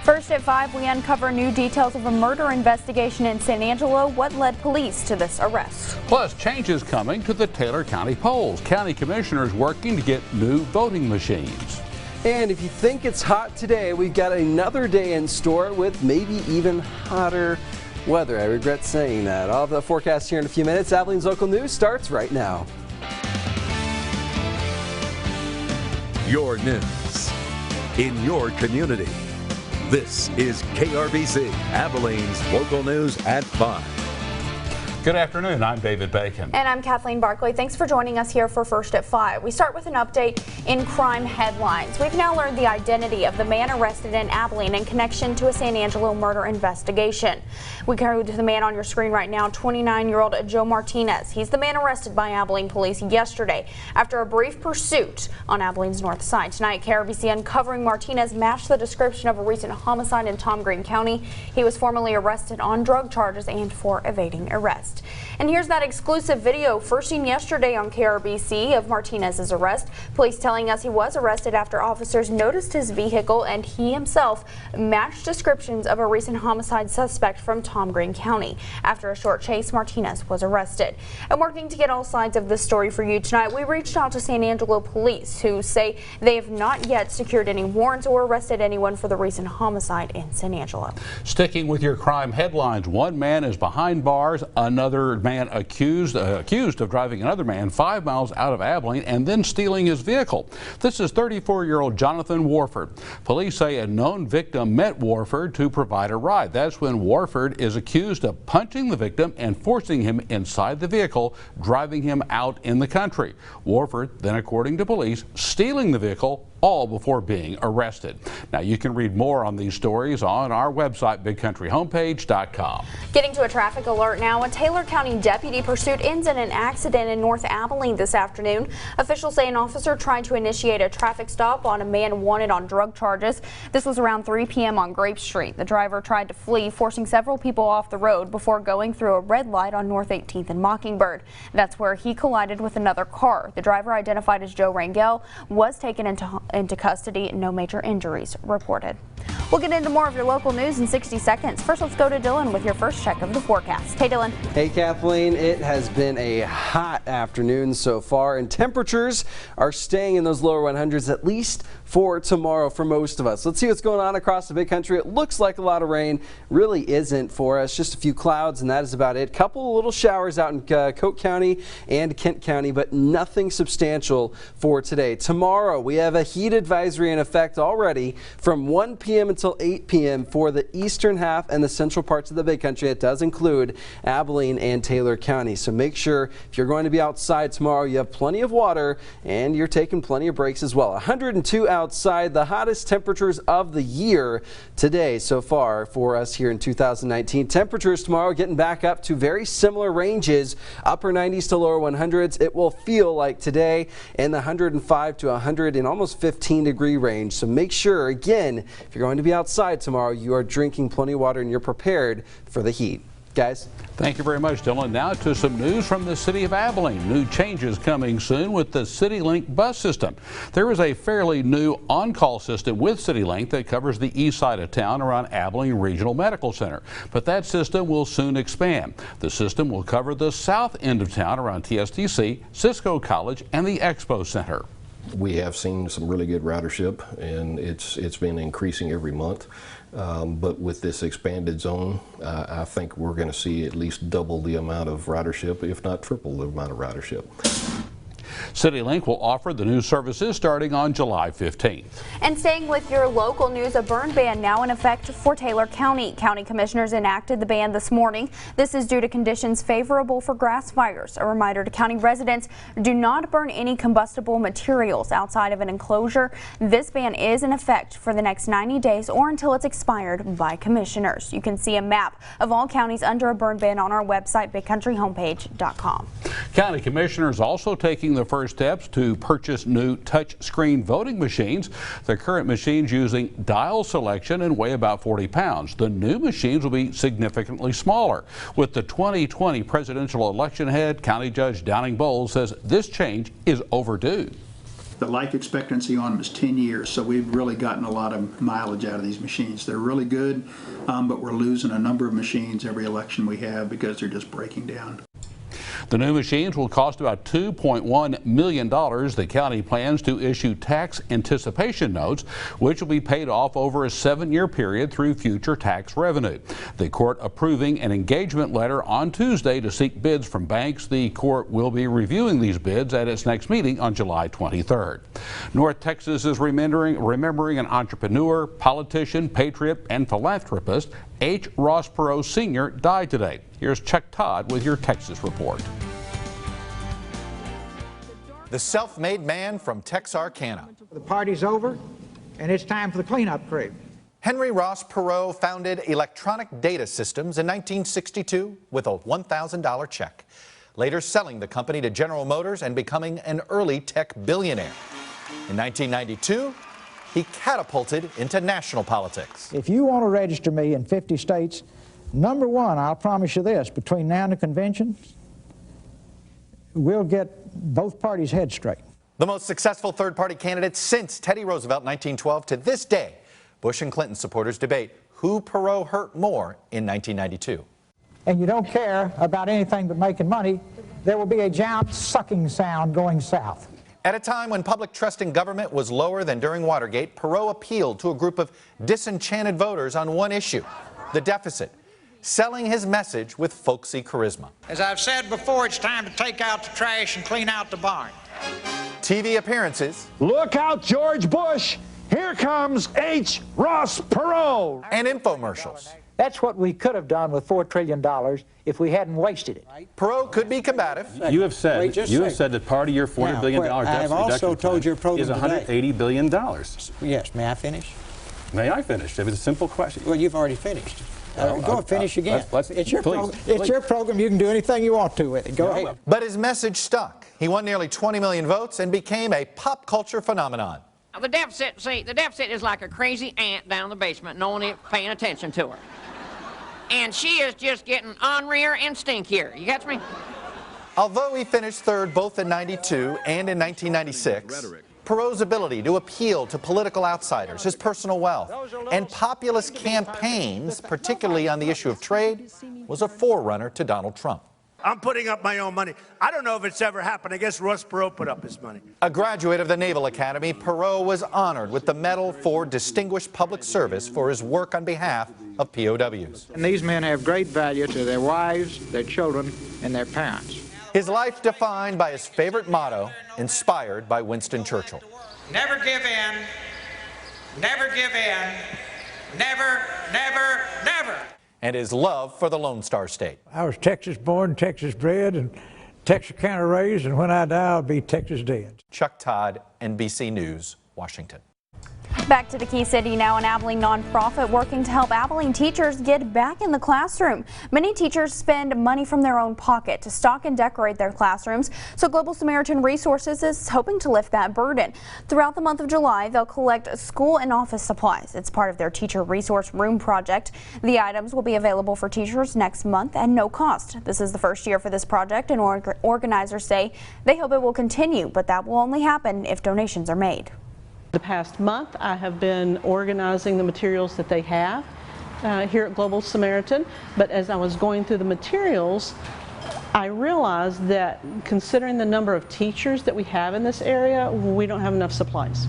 First at 5, we uncover new details of a murder investigation in San Angelo. What led police to this arrest? Plus, changes coming to the Taylor County polls. County commissioners working to get new voting machines. And if you think it's hot today, we've got another day in store with maybe even hotter weather. I regret saying that. I'll have the forecast here in a few minutes. Abilene's local news starts right now. Your news in your community. This is KRBC, Abilene's local news at 5. Good afternoon. I'm David Bacon. And I'm Kathleen Barkley. Thanks for joining us here for First at 5. We start with an update in crime headlines. We've now learned the identity of the man arrested in Abilene in connection to a San Angelo murder investigation. We go to the man on your screen right now, 29-year-old Joe Martinez. He's the man arrested by Abilene police yesterday after a brief pursuit on Abilene's north side. Tonight, KRBC uncovering Martinez matched the description of a recent homicide in Tom Green County. He was formally arrested on drug charges and for evading arrest. And here's that exclusive video first seen yesterday on KRBC of Martinez's arrest. Police telling us he was arrested after officers noticed his vehicle and he himself matched descriptions of a recent homicide suspect from Tom Green County. After a short chase, Martinez was arrested. And working to get all sides of this story for you tonight, we reached out to San Angelo police, who say they have not yet secured any warrants or arrested anyone for the recent homicide in San Angelo. Sticking with your crime headlines, one man is behind bars, another man accused of driving another man 5 miles out of Abilene and then stealing his vehicle. This is 34-year-old Jonathan Warford. Police say a known victim met Warford to provide a ride. That's when Warford is accused of punching the victim and forcing him inside the vehicle, driving him out in the country. Warford then, according to police, stealing the vehicle, all before being arrested. Now, you can read more on these stories on our website, bigcountryhomepage.com. Getting to a traffic alert now. A Taylor County deputy pursuit ends in an accident in North Abilene this afternoon. Officials say an officer tried to initiate a traffic stop on a man wanted on drug charges. This was around 3 p.m. on Grape Street. The driver tried to flee, forcing several people off the road before going through a red light on North 18th and Mockingbird. That's where he collided with another car. The driver, identified as Joe Rangel, was taken into custody. No major injuries reported. We'll get into more of your local news in 60 seconds. First, let's go to Dylan with your first check of the forecast. Hey, Dylan. Hey, Kathleen. It has been a hot afternoon so far, and temperatures are staying in those lower 100s at least for tomorrow for most of us. Let's see what's going on across the big country. It looks like a lot of rain. Really isn't for us. Just a few clouds, and that is about it. Couple of little showers out in Coke County and Kent County, but nothing substantial for today. Tomorrow, we have a heat advisory in effect already from 1 p.m. until 8 p.m. for the eastern half and the central parts of the big country. It does include Abilene and Taylor County. So make sure if you're going to be outside tomorrow, you have plenty of water and you're taking plenty of breaks as well. 102 outside, the hottest temperatures of the year today so far for us here in 2019. Temperatures tomorrow getting back up to very similar ranges, upper 90s to lower 100s. It will feel like today in the 105 to 100 and almost 15 degree range. So make sure, again, if you're going to be outside tomorrow, you are drinking plenty of water and you're prepared for the heat. Guys. Thank you very much, Dylan. Now to some news from the city of Abilene. New changes coming soon with the CityLink bus system. There is a fairly new on-call system with CityLink that covers the east side of town around Abilene Regional Medical Center. But that system will soon expand. The system will cover the south end of town around TSTC, Cisco College, and the Expo Center. We have seen some really good ridership, and it's been increasing every month. But with this expanded zone, I think we're going to see at least double the amount of ridership, if not triple the amount of ridership. CityLink will offer the new services starting on July 15th. And staying with your local news, a burn ban now in effect for Taylor County. County commissioners enacted the ban this morning. This is due to conditions favorable for grass fires. A reminder to county residents, do not burn any combustible materials outside of an enclosure. This ban is in effect for the next 90 days or until it's expired by commissioners. You can see a map of all counties under a burn ban on our website, bigcountryhomepage.com. County commissioners also taking the first steps to purchase new touch-screen voting machines. The current machines using dial selection and weigh about 40 pounds. The new machines will be significantly smaller. With the 2020 presidential election ahead, County Judge Downing Bowles says this change is overdue. The life expectancy on them is 10 years, so we've really gotten a lot of mileage out of these machines. They're really good, but we're losing a number of machines every election we have because they're just breaking down. The new machines will cost about $2.1 million. The county plans to issue tax anticipation notes, which will be paid off over a 7-year period through future tax revenue. The court approving an engagement letter on Tuesday to seek bids from banks. The court will be reviewing these bids at its next meeting on July 23rd. North Texas is remembering an entrepreneur, politician, patriot, and philanthropist. H. Ross Perot Sr. died today. Here's Chuck Todd with your Texas report. The self-made man from Texarkana. The party's over, and it's time for the cleanup crew. Henry Ross Perot founded Electronic Data Systems in 1962 with a $1,000 check, later selling the company to General Motors and becoming an early tech billionaire. In 1992, he catapulted into national politics. If you want to register me in 50 states, number one, I'll promise you this, between now and the convention, we'll get both parties' heads straight. The most successful third-party candidate since Teddy Roosevelt in 1912. To this day, Bush and Clinton supporters debate who Perot hurt more in 1992. And you don't care about anything but making money, there will be a giant sucking sound going south. At a time when public trust in government was lower than during Watergate, Perot appealed to a group of disenchanted voters on one issue, the deficit, selling his message with folksy charisma. As I've said before, it's time to take out the trash and clean out the barn. TV appearances. Look out, George Bush! Here comes H. Ross Perot! And infomercials. That's what we could have done with $4 trillion if we hadn't wasted it. Perot could be combative. You have said that part of your $40 billion deficit reduction is $180 billion. Yes, may I finish? May I finish? It was a simple question. Well, you've already finished. Go and finish again. It's your program. You can do anything you want to with it. Go ahead. But his message stuck. He won nearly 20 million votes and became a pop culture phenomenon. The deficit is like a crazy ant down the basement. No one is paying attention to her. And she is just getting ornerier and stinkier. You catch me? Although he finished third both in 92 and in 1996, Perot's ability to appeal to political outsiders, his personal wealth, and populist campaigns, particularly on the issue of trade, was a forerunner to Donald Trump. I'm putting up my own money. I don't know if it's ever happened. I guess Ross Perot put up his money. A graduate of the Naval Academy, Perot was honored with the Medal for Distinguished Public Service for his work on behalf of POWs. And these men have great value to their wives, their children, and their parents. His life defined by his favorite motto, inspired by Winston Churchill. Never give in, never give in, never, never, never. And his love for the Lone Star State. I was Texas born, Texas bred, and Texarkana raised, and when I die, I'll be Texas dead. Chuck Todd, NBC News, Washington. Back to the Key City now, an Abilene nonprofit working to help Abilene teachers get back in the classroom. Many teachers spend money from their own pocket to stock and decorate their classrooms, so Global Samaritan Resources is hoping to lift that burden. Throughout the month of July, they'll collect school and office supplies. It's part of their Teacher Resource Room project. The items will be available for teachers next month at no cost. This is the first year for this project, and organizers say they hope it will continue, but that will only happen if donations are made. The past month, I have been organizing the materials that they have here at Global Samaritan, but as I was going through the materials, I realized that considering the number of teachers that we have in this area, we don't have enough supplies.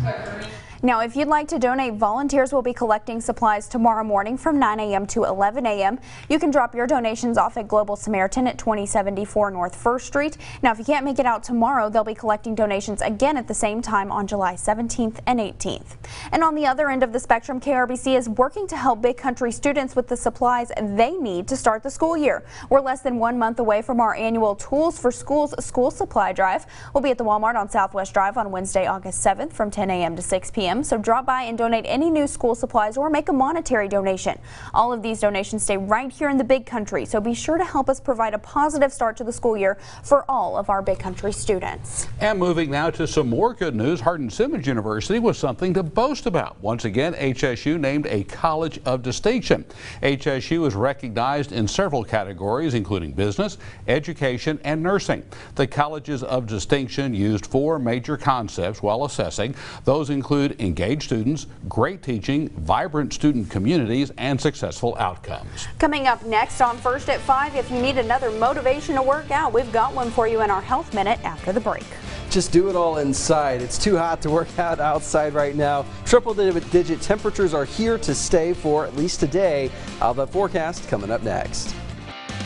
Now, if you'd like to donate, volunteers will be collecting supplies tomorrow morning from 9 a.m. to 11 a.m. You can drop your donations off at Global Samaritan at 2074 North 1st Street. Now, if you can't make it out tomorrow, they'll be collecting donations again at the same time on July 17th and 18th. And on the other end of the spectrum, KRBC is working to help Big Country students with the supplies they need to start the school year. We're less than 1 month away from our annual Tools for Schools school supply drive. We'll be at the Walmart on Southwest Drive on Wednesday, August 7th from 10 a.m. to 6 p.m. p.m., so drop by and donate any new school supplies or make a monetary donation. All of these donations stay right here in the Big Country, so be sure to help us provide a positive start to the school year for all of our Big Country students. And moving now to some more good news, Hardin-Simmons University was something to boast about. Once again, HSU named a College of Distinction. HSU is recognized in several categories, including business, education, and nursing. The Colleges of Distinction used 4 major concepts while assessing. Those include engaged students, great teaching, vibrant student communities, and successful outcomes. Coming up next on First at 5, if you need another motivation to work out, we've got one for you in our Health Minute after the break. Just do it all inside. It's too hot to work out outside right now. Triple-digit temperatures are here to stay for at least a day. I'll have a forecast coming up next.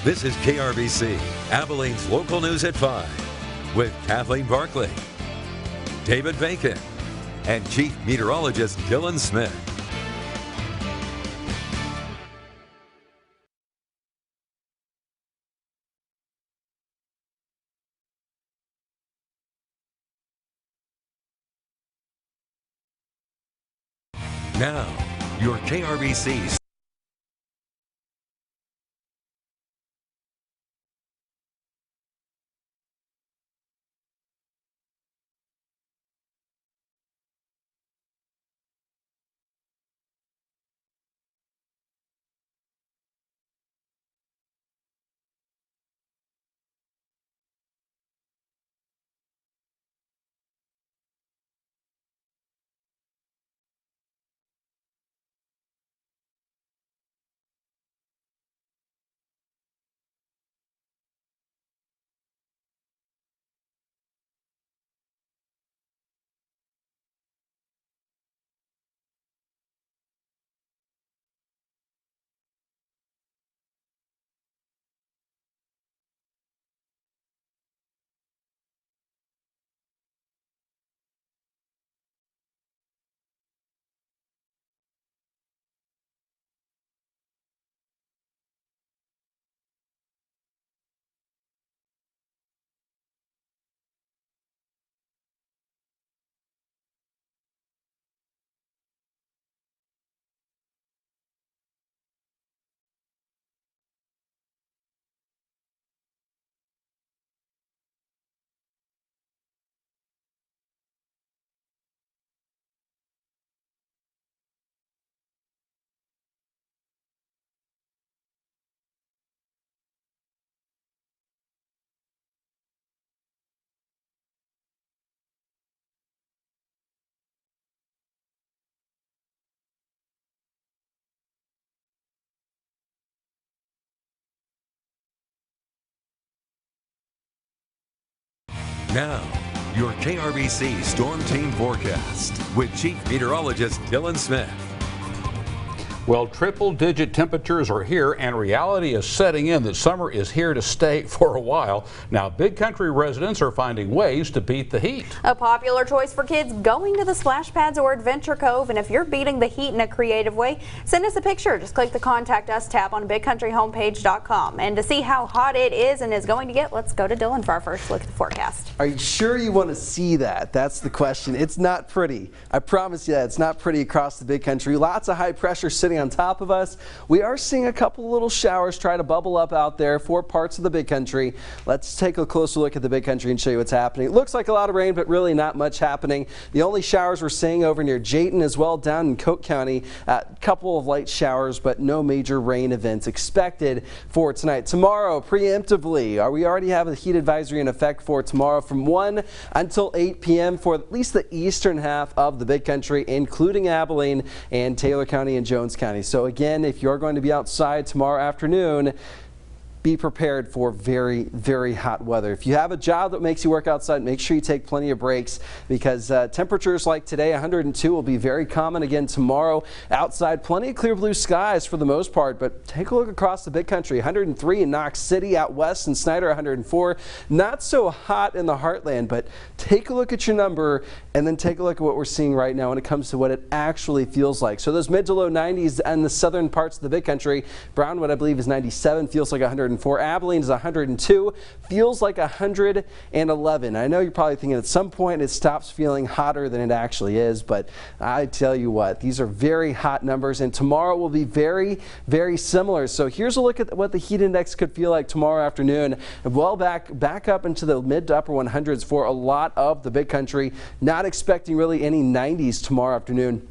This is KRBC, Abilene's local news at 5, with Kathleen Barkley, David Bacon, and Chief Meteorologist Dylan Smith. Now, your KRBC. Now, your KRBC Storm Team forecast with Chief Meteorologist Dylan Smith. Well, triple-digit temperatures are here, and reality is setting in that summer is here to stay for a while. Now, Big Country residents are finding ways to beat the heat. A popular choice for kids going to the splash pads or Adventure Cove, and if you're beating the heat in a creative way, send us a picture. Just click the Contact Us tab on BigCountryHomepage.com. And to see how hot it is and is going to get, let's go to Dylan for our first look at the forecast. Are you sure you want to see that? That's the question. It's not pretty. I promise you that. It's not pretty across the Big Country. Lots of high pressure sitting on top of us. We are seeing a couple little showers try to bubble up out there for parts of the Big Country. Let's take a closer look at the Big Country and show you what's happening. It looks like a lot of rain, but really not much happening. The only showers we're seeing over near Jayton as well down in Coke County. A couple of light showers, but no major rain events expected for tonight. Tomorrow, preemptively, we already have a heat advisory in effect for tomorrow from 1 until 8 p.m. for at least the eastern half of the Big Country, including Abilene and Taylor County and Jones County. So again, if you're going to be outside tomorrow afternoon, be prepared for very, very hot weather. If you have a job that makes you work outside, make sure you take plenty of breaks, because temperatures like today, 102, will be very common again tomorrow. Outside, plenty of clear blue skies for the most part, but take a look across the Big Country. 103 in Knox City, out west in Snyder, 104. Not so hot in the heartland, but take a look at your number and then take a look at what we're seeing right now when it comes to what it actually feels like. So those mid to low 90s in the southern parts of the Big Country. Brownwood, I believe, is 97, feels like 104 104. Abilene is 102. Feels like 111. I know you're probably thinking at some point it stops feeling hotter than it actually is, but I tell you what, these are very hot numbers, and tomorrow will be very, very similar. So here's a look at what the heat index could feel like tomorrow afternoon. Well, back up into the mid to upper 100s for a lot of the big country. Not expecting really any 90s tomorrow afternoon.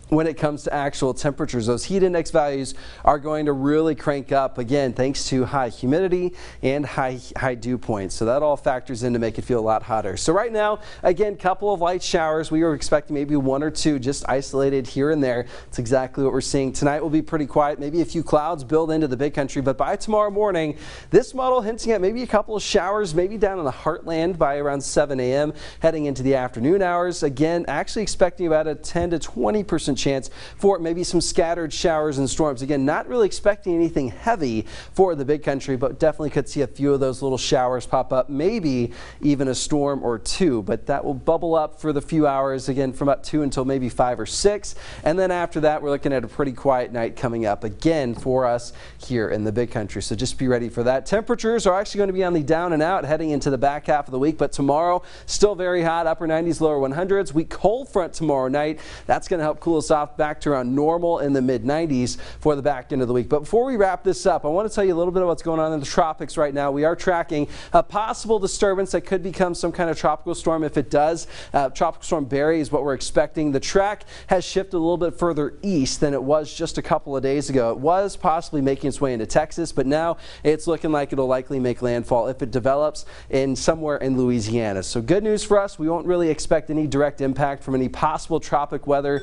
When it comes to actual temperatures, those heat index values are going to really crank up again thanks to high humidity and high dew points. So that all factors in to make it feel a lot hotter. So right now, again, couple of light showers. We were expecting maybe 1 or 2 just isolated here and there. It's exactly what we're seeing. Tonight will be pretty quiet. Maybe a few clouds build into the big country, but by tomorrow morning, this model hinting at maybe a couple of showers, maybe down in the heartland by around 7 a.m. heading into the afternoon hours. Again, actually expecting about a 10 to 20% chance for maybe some scattered showers and storms. Again, not really expecting anything heavy for the big country, but definitely could see a few of those little showers pop up, maybe even a storm or 2, but that will bubble up for the few hours again from up to until maybe 5 or 6. And then after that, we're looking at a pretty quiet night coming up again for us here in the big country. So just be ready for that. Temperatures are actually going to be on the down and out heading into the back half of the week, but tomorrow still very hot, upper 90s, lower 100s. We cold front tomorrow night. That's going to help cool us off back to around normal in the mid 90s for the back end of the week. But before we wrap this up, I want to tell you a little bit of what's going on in the tropics right now. We are tracking a possible disturbance that could become some kind of tropical storm. If it does, Tropical Storm Barry is what we're expecting. The track has shifted a little bit further east than it was just a couple of days ago. It was possibly making its way into Texas, but now it's looking like it'll likely make landfall if it develops in somewhere in Louisiana. So good news for us. We won't really expect any direct impact from any possible tropic weather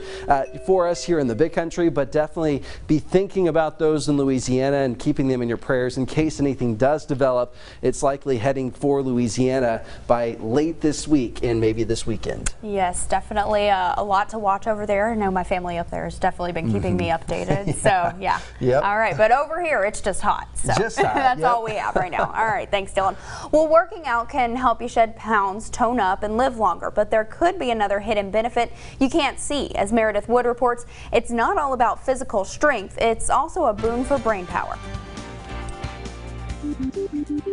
for us here in the big country, but definitely be thinking about those in Louisiana and keeping them in your prayers in case anything does develop. It's likely heading for Louisiana by late this week and maybe this weekend. Yes, definitely a lot to watch over there. I know my family up there has definitely been keeping me updated. So yeah. Yep. All right, but over here it's just hot. So just hot. That's all we have right now. All right, thanks, Dylan. Well, working out can help you shed pounds, tone up, and live longer, but there could be another hidden benefit you can't see. As Meredith Wood reports, it's not all about physical strength, it's also a boon for brain power.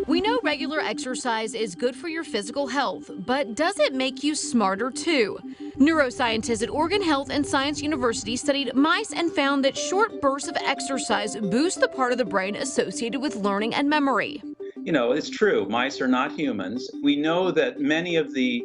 We know regular exercise is good for your physical health, but does it make you smarter too? Neuroscientists at Oregon Health and Science University studied mice and found that short bursts of exercise boost the part of the brain associated with learning and memory. You know, it's true. Mice are not humans. We know that many of the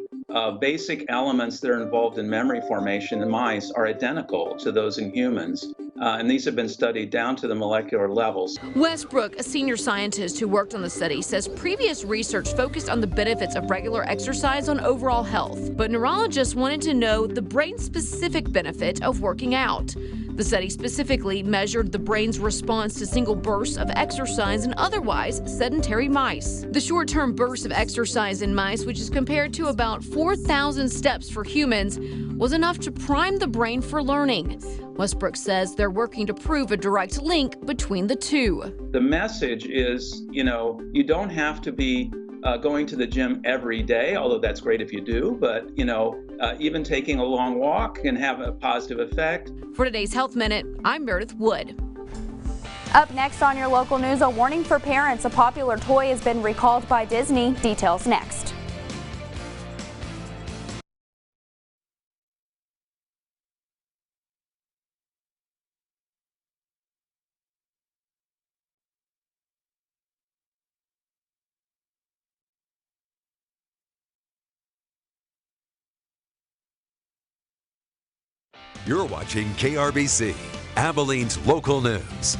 basic elements that are involved in memory formation in mice are identical to those in humans. And these have been studied down to the molecular levels. Westbrook, a senior scientist who worked on the study, says previous research focused on the benefits of regular exercise on overall health, but neurologists wanted to know the brain-specific benefit of working out. The study specifically measured the brain's response to single bursts of exercise in otherwise sedentary mice. The short-term bursts of exercise in mice, which is compared to about 4,000 steps for humans, was enough to prime the brain for learning. Westbrook says they're working to prove a direct link between the two. The message is, you know, you don't have to be going to the gym every day, although that's great if you do, but, you know, even taking a long walk can have a positive effect. For today's Health Minute, I'm Meredith Wood. Up next on your local news, a warning for parents. A popular toy has been recalled by Disney. Details next. You're watching KRBC, Abilene's local news.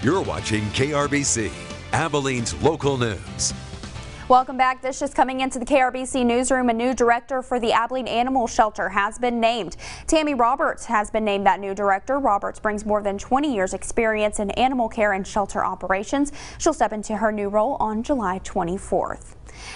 You're watching KRBC, Abilene's local news. Welcome back. This is coming into the KRBC newsroom. A new director for the Abilene Animal Shelter has been named. Tammy Roberts has been named that new director. Roberts brings more than 20 years experience in animal care and shelter operations. She'll step into her new role on July 24th.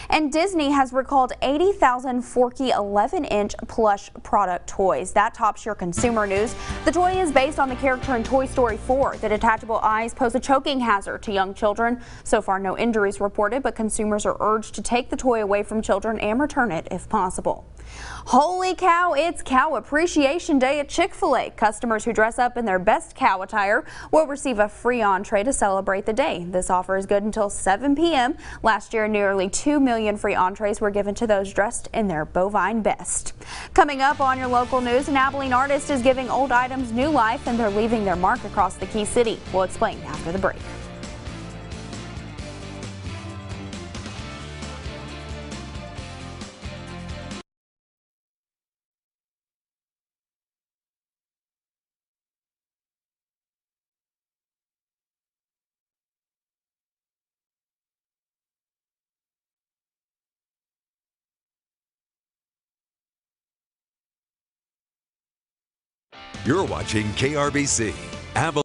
And Disney has recalled 80,000 Forky 11-inch plush product toys. That tops your consumer news. The toy is based on the character in Toy Story 4. The detachable eyes pose a choking hazard to young children. So far, no injuries reported, but consumers are urged to take the toy away from children and return it if possible. Holy cow, it's Cow Appreciation Day at Chick-fil-A. Customers who dress up in their best cow attire will receive a free entree to celebrate the day. This offer is good until 7 p.m. Last year, nearly 2 million free entrees were given to those dressed in their bovine best. Coming up on your local news, an Abilene artist is giving old items new life and they're leaving their mark across the Key City. We'll explain after the break. You're watching KRBC, Abilene.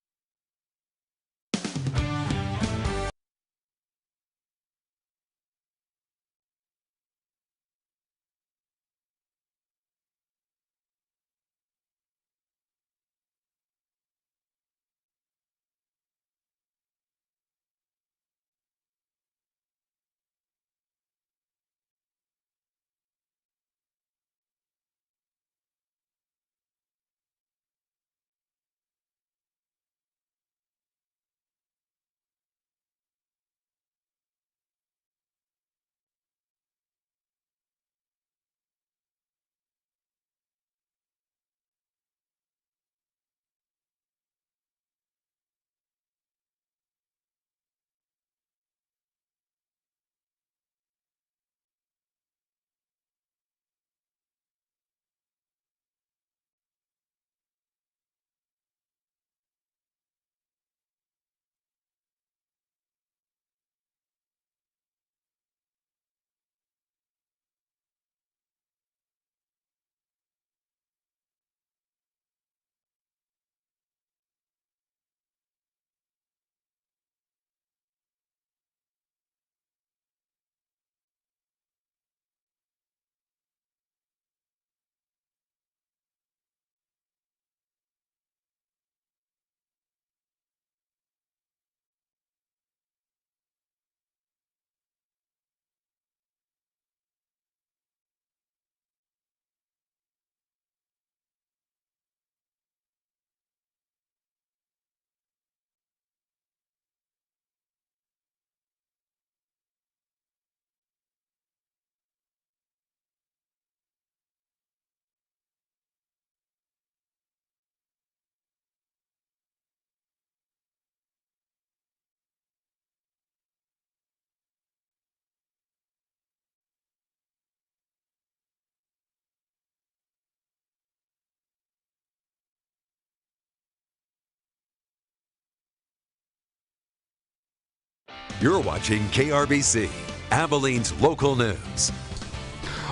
You're watching KRBC, Abilene's local news.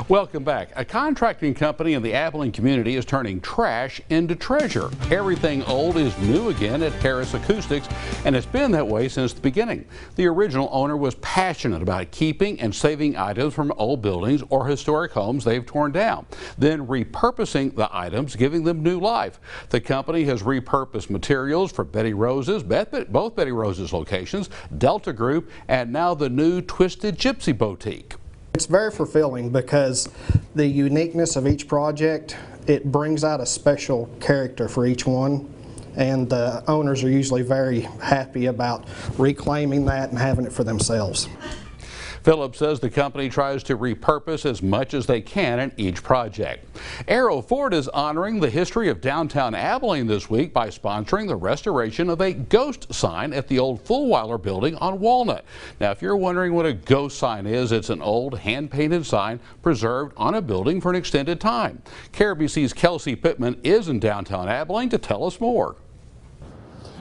Welcome back. A contracting company in the Abilene community is turning trash into treasure. Everything old is new again at Harris Acoustics, and it's been that way since the beginning. The original owner was passionate about keeping and saving items from old buildings or historic homes they've torn down, then repurposing the items, giving them new life. The company has repurposed materials for Betty Rose's, both Betty Rose's locations, Delta Group, and now the new Twisted Gypsy Boutique. It's very fulfilling because the uniqueness of each project, it brings out a special character for each one, and the owners are usually very happy about reclaiming that and having it for themselves. Phillips says the company tries to repurpose as much as they can in each project. Arrow Ford is honoring the history of downtown Abilene this week by sponsoring the restoration of a ghost sign at the old Fulweiler building on Walnut. Now, if you're wondering what a ghost sign is, it's an old hand-painted sign preserved on a building for an extended time. KRBC's Kelsey Pittman is in downtown Abilene to tell us more.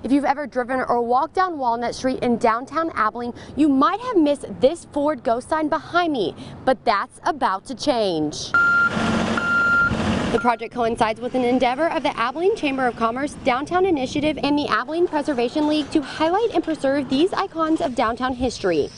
If you've ever driven or walked down Walnut Street in downtown Abilene, you might have missed this Ford Ghost sign behind me, but that's about to change. The project coincides with an endeavor of the Abilene Chamber of Commerce Downtown Initiative and the Abilene Preservation League to highlight and preserve these icons of downtown history.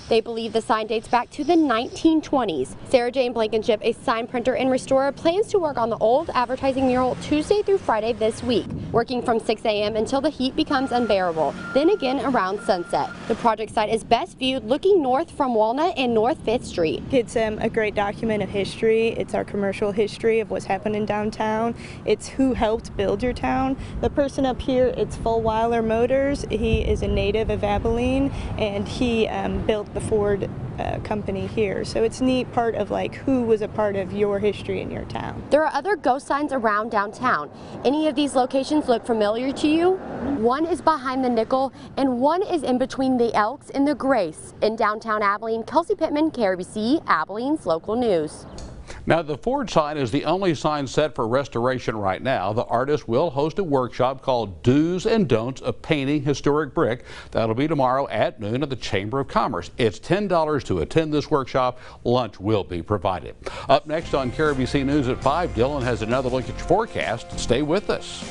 They believe the sign dates back to the 1920s. Sarah Jane Blankenship, a sign printer and restorer, plans to work on the old advertising mural Tuesday through Friday this week, working from 6 a.m. until the heat becomes unbearable, then again around sunset. The project site is best viewed looking north from Walnut and North 5th Street. It's a great document of history. It's our commercial history of what's happened in downtown. It's who helped build your town. The person up here, it's Fulweiler Motors. He is a native of Abilene, and he built the Ford company here. So it's a neat part of like who was a part of your history in your town. There are other ghost signs around downtown. Any of these locations look familiar to you? One is behind the Nickel and one is in between the Elks and the Grace. In downtown Abilene, Kelsey Pittman, Krbc, Abilene's local news. Now, the Ford sign is the only sign set for restoration right now. The artist will host a workshop called Do's and Don'ts of Painting Historic Brick. That'll be tomorrow at noon at the Chamber of Commerce. It's $10 to attend this workshop. Lunch will be provided. Up next on Krbc News at 5, Dylan has another look at your forecast. Stay with us.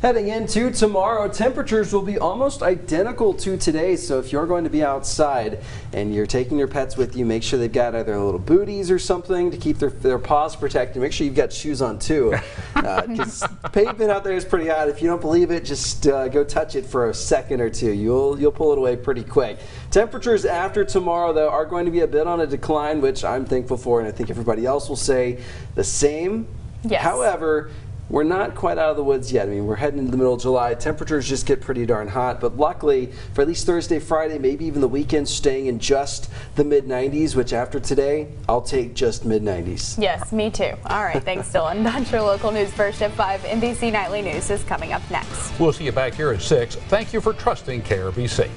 Heading into tomorrow, temperatures will be almost identical to today, so if you're going to be outside and you're taking your pets with you, make sure they've got either little booties or something to keep their paws protected. Make sure you've got shoes on too. Because pavement out there is pretty hot. If you don't believe it, just go touch it for a second or two. You'll pull it away pretty quick. Temperatures after tomorrow, though, are going to be a bit on a decline, which I'm thankful for, and I think everybody else will say the same. Yes. However, we're not quite out of the woods yet. I mean, we're heading into the middle of July. Temperatures just get pretty darn hot, but luckily for at least Thursday, Friday, maybe even the weekend, staying in just the mid-90s, which after today, I'll take just mid-90s. Yes, me too. All right, thanks, Dylan. That's your local news first at 5. NBC Nightly News is coming up next. We'll see you back here at 6. Thank you for trusting KRBC.